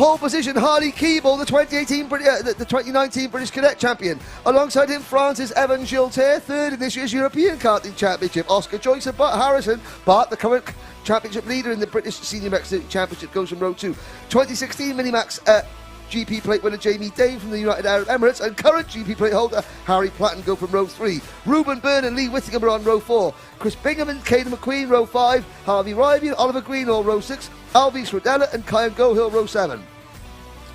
Pole position, Harley Keeble, the 2019 British Cadet Champion. Alongside him, France's Evan Giltaire, third in this year's European Karting Championship. Oscar Joyce and Bart Harrison. Bart, the current championship leader in the British Senior Mexican Championship, goes from row 2. 2016 Minimax GP plate winner Jamie Dave from the United Arab Emirates and current GP plate holder Harry Platten go from row 3. Ruben Byrne and Lee Whittingham are on row 4. Chris Bingham and Caden McQueen row 5. Harvey Ryby and Oliver Green all row 6. Alvy Stradella and Kyan Gohill row 7.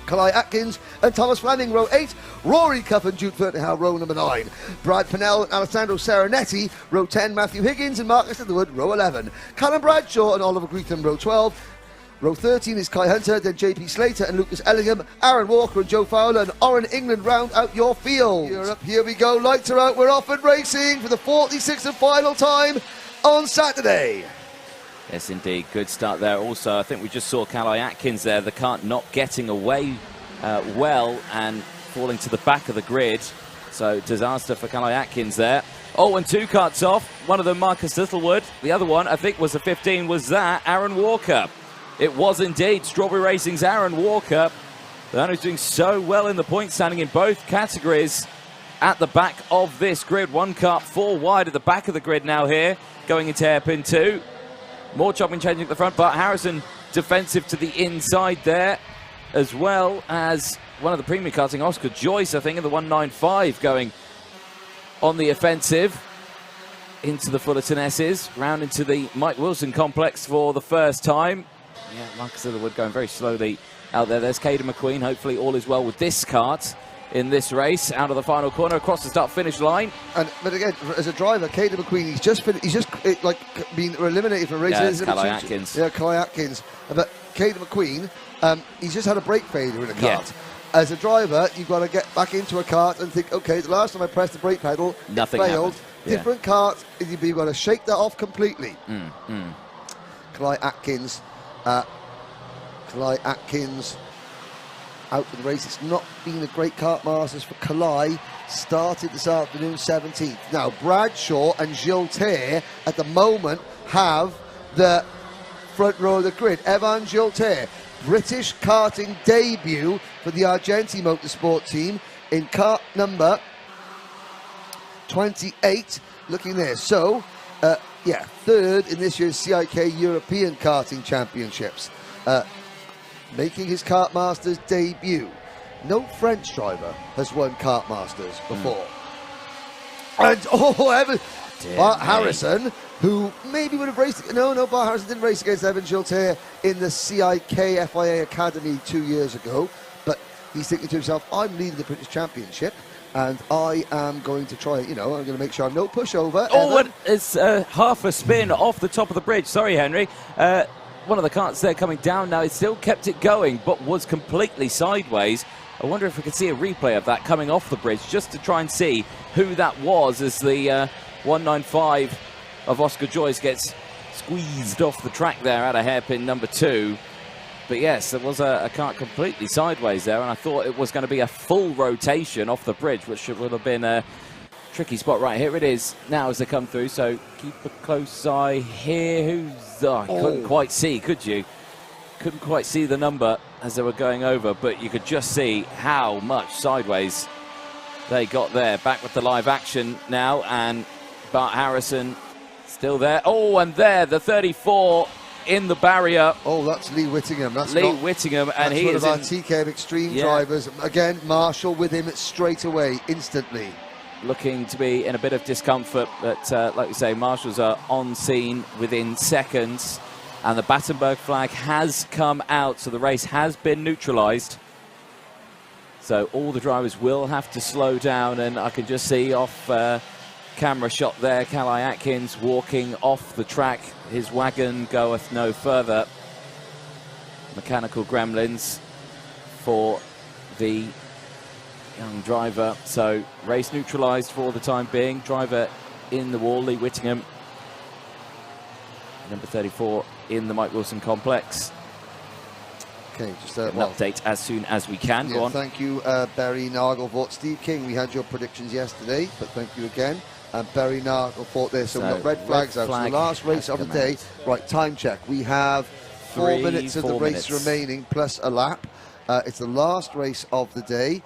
Kalai Atkins and Thomas Fleming row 8. Rory Cuff and Jude Fertenhau row number 9. Brad Pinnell and Alessandro Serenetti row 10. Matthew Higgins and Marcus Litherwood row 11. Callum Bradshaw and Oliver Greetham row 12. Row 13 is Kai Hunter, then JP Slater and Lucas Ellingham, Aaron Walker and Joe Fowler, and Oren England round out your field. Europe, here we go, lights are out, we're off and racing for the 46th and final time on Saturday. Yes, indeed, good start there. Also, I think we just saw Kalai Atkins there, the kart not getting away well and falling to the back of the grid. So, disaster for Kalai Atkins there. Oh, and 2 karts off, one of them Marcus Littlewood, the other one, I think was a 15, was that Aaron Walker. It was indeed Strawberry Racing's Aaron Walker, the man who's doing so well in the point standing in both categories at the back of this grid. 1 kart 4 wide at the back of the grid now here, going into hairpin 2. More chopping changing at the front, but Harrison defensive to the inside there, as well as one of the premium karting, Oscar Joyce, I think, in the 195 going on the offensive into the Fullerton S's, round into the Mike Wilson complex for the first time. Yeah, Marcus Littlewood going very slowly out there. There's Caden McQueen. Hopefully all is well with this kart in this race. Out of the final corner, across the start-finish line. But again, as a driver, Caden McQueen, he's just been eliminated from racing. Yeah, it's Kalai Atkins. Yeah, Kalai Atkins. But Caden McQueen, he's just had a brake failure in a kart. Yeah. As a driver, you've got to get back into a kart and think, okay, the last time I pressed the brake pedal, nothing it failed. Yeah. Different kart, you've got to shake that off completely. Kalai Atkins. Kalai Atkins out for the race. It's not been a great Kartmasters for Kalai. Started this afternoon 17th. Now Bradshaw and Giltaire at the moment have the front row of the grid. Evan Giltaire, British karting debut for the Argenti Motorsport team in kart number 28. Looking there. So, yeah, third in this year's CIK European Karting Championships. Making his Kartmasters debut. No French driver has won Kartmasters before. And, Bart Harrison, who maybe would have raced... No, Bart Harrison didn't race against Evan Giltaire in the CIK FIA Academy 2 years ago. But he's thinking to himself, I'm leading the British Championship. And I am going to try, I'm going to make sure I'm no pushover. Oh, and it's half a spin off the top of the bridge. Sorry, Henry. One of the karts there coming down now. It still kept it going, but was completely sideways. I wonder if we could see a replay of that coming off the bridge, just to try and see who that was as the 195 of Oscar Joyce gets squeezed off the track there at a hairpin number 2. But yes, there was a kart completely sideways there, and I thought it was going to be a full rotation off the bridge, which would have been a tricky spot. Right, here it is now as they come through, so keep a close eye here. I couldn't quite see, could you? Couldn't quite see the number as they were going over, but you could just see how much sideways they got there. Back with the live action now, and Bart Harrison still there. Oh, and there, the 34 in the barrier. Oh, that's Lee Whittingham. That's Lee Whittingham, and he is one of our TKM Extreme drivers. Again, Marshall with him straight away, instantly. Looking to be in a bit of discomfort, but like we say, Marshals are on scene within seconds, and the Battenberg flag has come out, so the race has been neutralised. So all the drivers will have to slow down, and I can just see off camera shot there, Kalai Atkins walking off the track. His wagon goeth no further. Mechanical gremlins for the young driver. So race neutralised for the time being. Driver in the wall, Lee Whittingham. Number 34 in the Mike Wilson complex. Okay, just an update as soon as we can. Go on. Thank you, Barry Nagelvoort. Steve King, we had your predictions yesterday, but thank you again. And Barry Nagelvoort there. So we've got red flags out. So the last race of the day. Right, time check. We have 4 minutes of the race remaining, plus a lap. It's the last race of the day.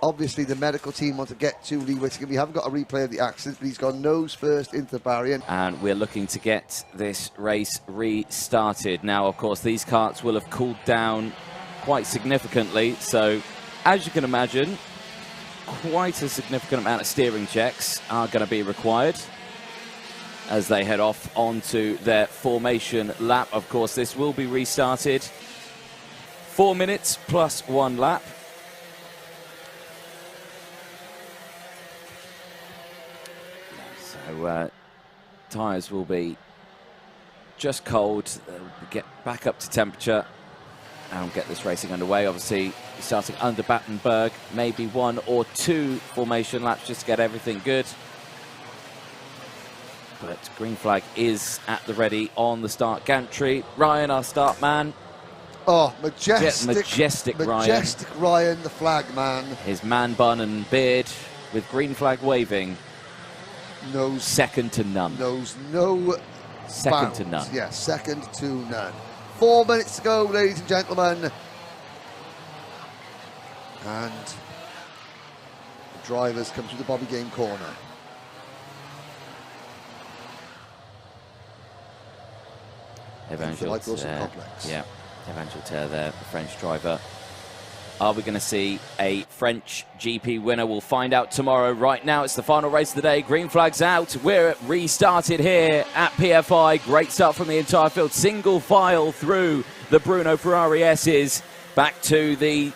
Obviously, the medical team want to get to Lee Whittaker. We haven't got a replay of the accident, but he's gone nose first into the barrier. And we're looking to get this race restarted. Now, of course, these karts will have cooled down quite significantly. So, as you can imagine, quite a significant amount of steering checks are going to be required as they head off onto their formation lap. Of course, this will be restarted. 4 minutes plus 1 lap. So tyres will be just cold. They'll get back up to temperature and get this racing underway. Obviously, starting under Battenberg, maybe 1 or 2 formation laps just to get everything good. But green flag is at the ready on the start gantry. Ryan, our start man. Oh, majestic Ryan, the flag man. His man bun and beard with green flag waving. Knows second to none. Knows no second bounds. To none. Yeah, second to none. 4 minutes to go, ladies and gentlemen. And the drivers come through the Bobby Game corner. Evan Wilson complex. Yeah, Evan Gilter there, the French driver. Are we going to see a French GP winner? We'll find out tomorrow. Right now, it's the final race of the day. Green flag's out. We're restarted here at PFI. Great start from the entire field. Single file through the Bruno Ferrari S's. Back to the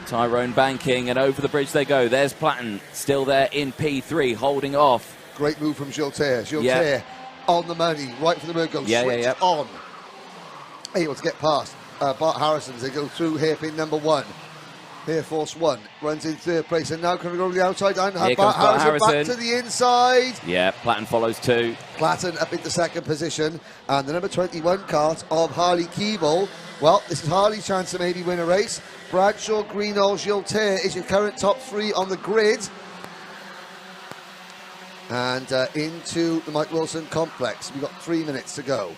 Tyrone banking, and over the bridge they go. There's Platten, still there in P3, holding off. Great move from Gilter. Gilter on the money, right from the word go. Switch on. Able to get past Bart Harrison as they go through hairpin number 1. Air Force 1 runs in 3rd place, and now can we go to the outside and have Bart Harrison back to the inside. Yeah, Platten follows too. Platten up into 2nd position, and the number 21 kart of Harley Keeble. Well, this is Harley's chance to maybe win a race. Bradshaw, Greenall, Gilter is your current top 3 on the grid. And into the Mike Wilson complex. We've got 3 minutes to go.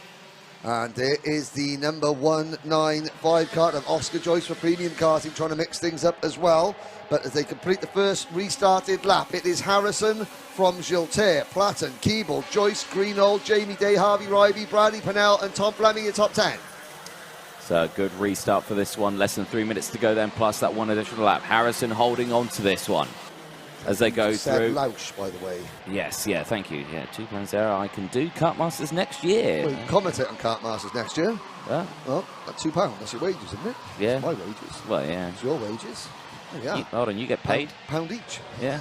And there is the number 195 kart of Oscar Joyce for premium karting, trying to mix things up as well. But as they complete the first restarted lap, it is Harrison from Gilter, Platten, Keeble, Joyce, Greenall, Jamie Day, Harvey Ryby, Bradley Pennell and Tom Fleming in top 10. So a good restart for this one. Less than 3 minutes to go then, plus that 1 additional lap. Harrison holding on to this one as they go through. Louch, by the way. Yes, yeah, thank you. Yeah, £2 there. I can do Kartmasters next year. Well, you can commentate on Kartmasters next year. Well, that's £2. That's your wages, isn't it? Yeah. It's my wages. Well, yeah. It's your wages. Yeah. Hold on, you get paid? £1 each. Yeah.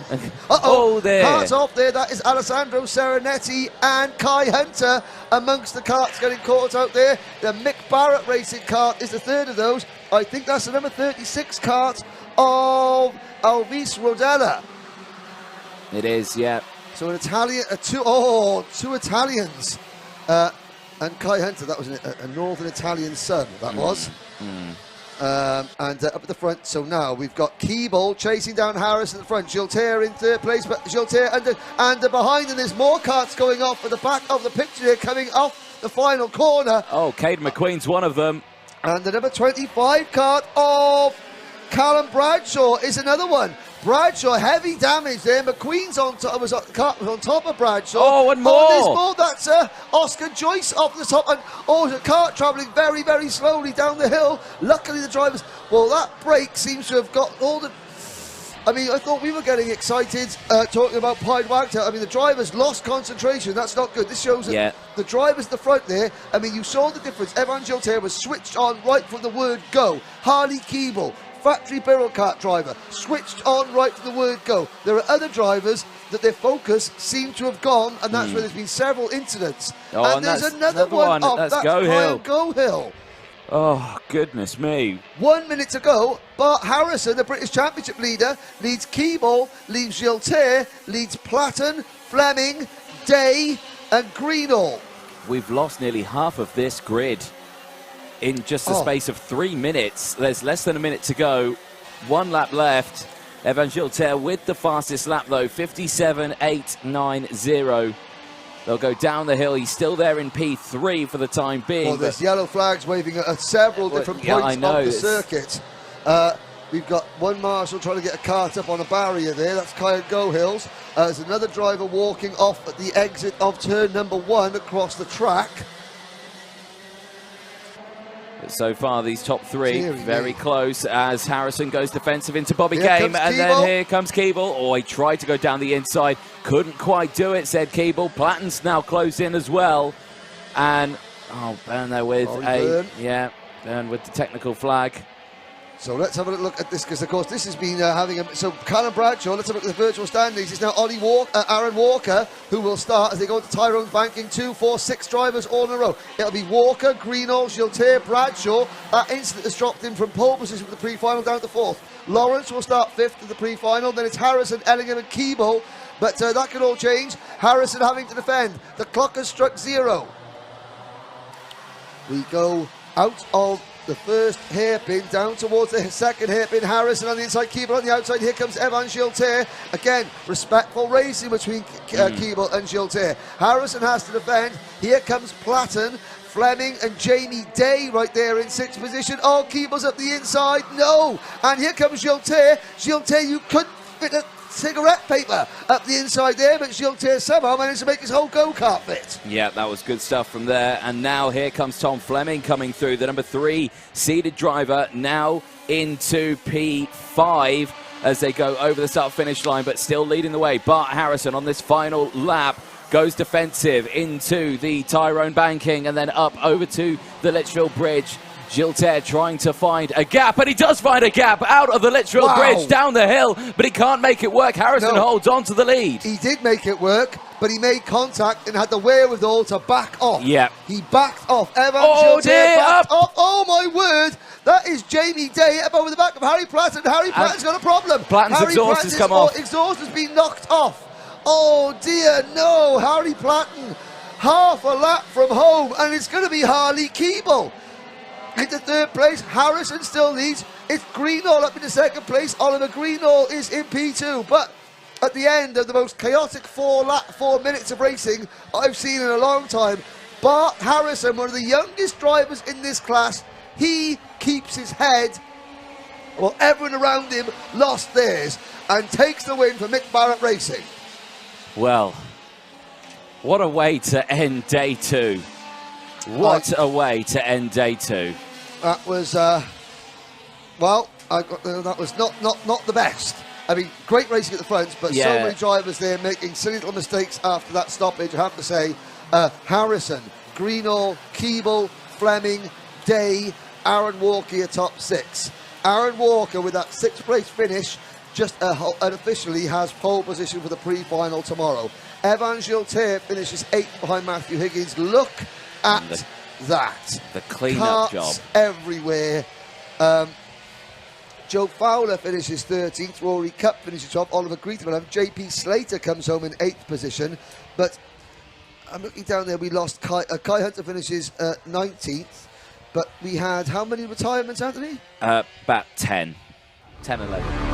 Uh-oh, there. Karts off there. That is Alessandro Serenetti and Kai Hunter amongst the karts getting caught out there. The Mick Barrett racing kart is the 3rd of those. I think that's the number 36 kart of Alvis Rodella. It is, yeah. So an Italian, two Italians. And Kai Hunter, that was a Northern Italian son, that was. And up at the front, so now we've got Keeble chasing down Harris at the front. Gilter in 3rd place, but Gilter under behind, and there's more karts going off at the back of the picture here, coming off the final corner. Oh, Caden McQueen's one of them. And the number 25 kart of Callum Bradshaw is another one. Bradshaw, heavy damage there. McQueen's on top, was on top of Bradshaw. Oh, and more. Oh, there's more. That's Oscar Joyce off the top. And the kart travelling very, very slowly down the hill. Luckily, the drivers. Well, that break seems to have got all the. I mean, I thought we were getting excited talking about Pied Wagtail. I mean, the drivers lost concentration. That's not good. This shows that the drivers at the front there. I mean, you saw the difference. Evan Gilter was switched on right from the word go. Harley Keeble, factory barrel kart driver, switched on right from the word go. There are other drivers that their focus seemed to have gone, and that's where there's been several incidents. Oh, and there's another one. That's Brian Gohill. Oh, goodness me. 1 minute to go. Bart Harrison, the British Championship leader, leads Keeble, leads Gilter, leads Platten, Fleming, Day and Greenall. We've lost nearly half of this grid in just the space of 3 minutes. There's less than a minute to go. 1 lap left. Evan Gilter with the fastest lap, though, 57.890. They'll go down the hill. He's still there in P3 for the time being. Well, there's yellow flags waving at several different points of the circuit. We've got one marshal trying to get a kart up on a barrier there. That's Kyle Gohills. There's another driver walking off at the exit of turn number 1 across the track. But so far, these top 3 very close as Harrison goes defensive into Bobby Here Game. And then here comes Keeble. Oh, he tried to go down the inside. Couldn't quite do it, said Keeble. Platten's now closed in as well. And, oh, Byrne there with Byrne with the technical flag. So let's have a look at this, because of course this has been having a... So Callum Bradshaw, let's have a look at the virtual standings. It's now Aaron Walker who will start as they go to Tyrone banking. 2, 4, 6 drivers all in a row. It'll be Walker, Greenall, Giltier, Bradshaw. That incident has dropped in from pole position for the pre-final down to 4th. Lawrence will start 5th in the pre-final. Then it's Harrison, Ellingham and Keeble. But that could all change. Harrison having to defend. The clock has struck 0. We go out of the first hairpin down towards the second hairpin. Harrison on the inside, Keeble on the outside. Here comes Evan Giltier. Again, respectful racing between Keeble and Giltier. Harrison has to defend. Here comes Platten, Fleming and Jamie Day right there in 6th position. Oh, Keeble's up the inside. No. And here comes Giltier. Giltier, you couldn't fit a cigarette paper up the inside there, but Giltier somehow managed to make his whole go-kart fit. Yeah, that was good stuff from there. And now here comes Tom Fleming coming through, the number 3 seeded driver, now into P5 as they go over the start-finish line, but still leading the way. Bart Harrison on this final lap goes defensive into the Tyrone banking and then up over to the Litchfield Bridge. Giltier trying to find a gap, and he does find a gap out of the Litchfield Bridge down the hill, but he can't make it work. Harrison holds on to the lead. He did make it work, but he made contact and had the wherewithal to back off. Yeah. He backed off. Evan Giltier backed off. Oh, my word. That is Jamie Day up over the back of Harry Platten. Harry Platten's got a problem. Platten's exhaust has come off. Exhaust has been knocked off. Oh, dear, no. Harry Platten, half a lap from home, and it's going to be Harley Keeble into 3rd place. Harrison still leads. It's Greenall up into 2nd place. Oliver Greenall is in P2. But at the end of the most chaotic 4 minutes of racing I've seen in a long time, Bart Harrison, one of the youngest drivers in this class, he keeps his head while everyone around him lost theirs and takes the win for Mick Barrett Racing. Well, what a way to end day 2. What a way to end day 2. That was, well, that was not the best. I mean, great racing at the front, but so many drivers there making silly little mistakes after that stoppage. I have to say, Harrison, Greenall, Keeble, Fleming, Day, Aaron Walker, top 6. Aaron Walker with that 6th place finish just unofficially has pole position for the pre-final tomorrow. Evan Giltier finishes 8th behind Matthew Higgins. Look at that. The clean-up job. Everywhere. Joe Fowler finishes 13th. Rory Cup finishes 12th. Oliver Greetham. JP Slater comes home in 8th position. But I'm looking down there. We lost Kai Hunter finishes 19th. But we had how many retirements, Anthony? About 10. 10, 11.